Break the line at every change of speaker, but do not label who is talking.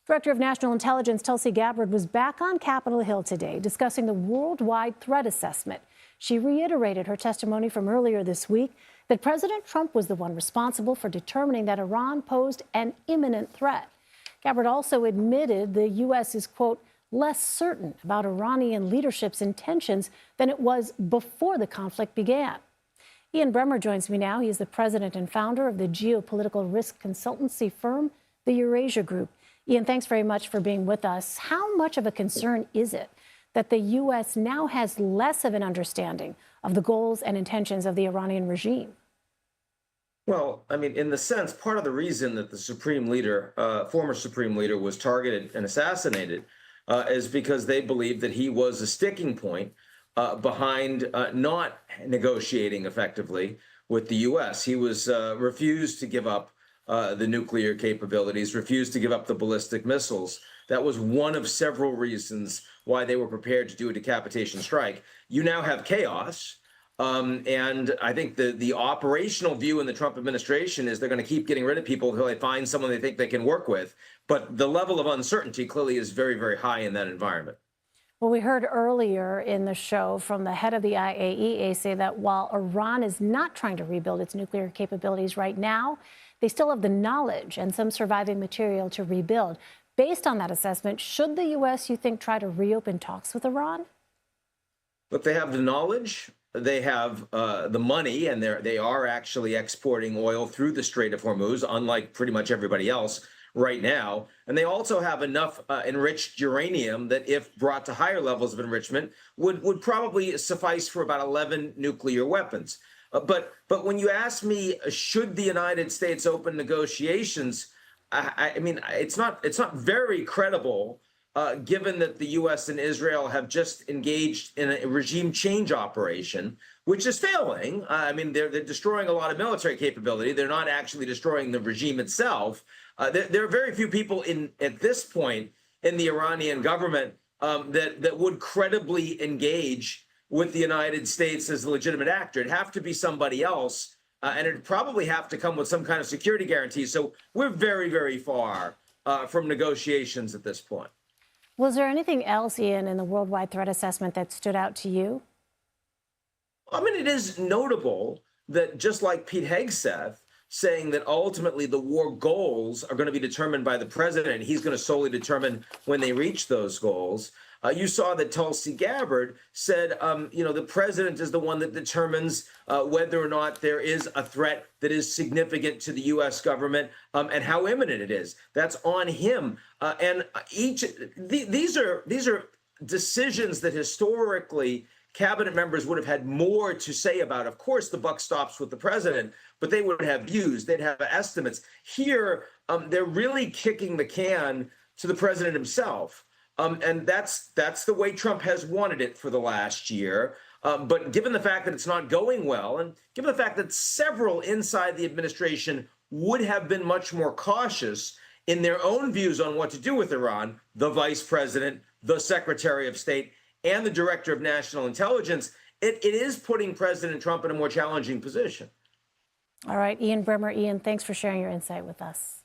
Director of National Intelligence Tulsi Gabbard was back on Capitol Hill today discussing the worldwide threat assessment. She reiterated her testimony from earlier this week that President Trump was the one responsible for determining that Iran posed an imminent threat. Gabbard also admitted the U.S. is, quote, less certain about Iranian leadership's intentions than it was before the conflict began. Ian Bremmer joins me now. He is the president and founder of the geopolitical risk consultancy firm, the Eurasia Group. Ian, thanks very much for being with us. How much of a concern is it that the U.S. now has less of an understanding of the goals and intentions of the Iranian regime?
Well, I mean, in the sense, part of the reason that the supreme leader, former supreme leader, was targeted and assassinated is because they believed that he was a sticking point behind not negotiating effectively with the U.S. He was refused to give up the nuclear capabilities, refused to give up the ballistic missiles. That was one of several reasons why they were prepared to do a decapitation strike. You now have chaos. And I think the operational view in the Trump administration is they're going to keep getting rid of people until they find someone they think they can work with. But the level of uncertainty clearly is very, very high in that environment.
Well, we heard earlier in the show from the head of the IAEA say that while Iran is not trying to rebuild its nuclear capabilities right now, they still have the knowledge and some surviving material to rebuild. Based on that assessment, should the U.S., you think, try to reopen talks with Iran?
Look, they have the knowledge. They have the money, and they are actually exporting oil through the Strait of Hormuz, unlike pretty much everybody else right now. And they also have enough enriched uranium that, if brought to higher levels of enrichment, would probably suffice for about 11 nuclear weapons. But when you ask me, should the United States open negotiations, I mean, it's not very credible. Given that the U.S. and Israel have just engaged in a regime change operation, which is failing. I mean, they're destroying a lot of military capability. They're not actually destroying the regime itself. There are very few people at this point in the Iranian government that would credibly engage with the United States as a legitimate actor. It'd have to be somebody else, and it'd probably have to come with some kind of security guarantee. So we're very, very far from negotiations at this point.
Was there anything else, Ian, in the worldwide threat assessment that stood out to you?
I mean, it is notable that, just like Pete Hegseth saying that ultimately the war goals are going to be determined by the president, he's going to solely determine when they reach those goals. You saw that Tulsi Gabbard said, the president is the one that determines whether or not there is a threat that is significant to the U.S. government and how imminent it is. That's on him. And these are decisions that historically cabinet members would have had more to say about. Of course, the buck stops with the president, but they would have views. They'd have estimates. Here, they're really kicking the can to the president himself. And that's the way Trump has wanted it for the last year. But given the fact that it's not going well, and given the fact that several inside the administration would have been much more cautious in their own views on what to do with Iran, the vice president, the secretary of state, and the director of national intelligence, it is putting President Trump in a more challenging position.
All right, Ian Bremmer. Ian, thanks for sharing your insight with us.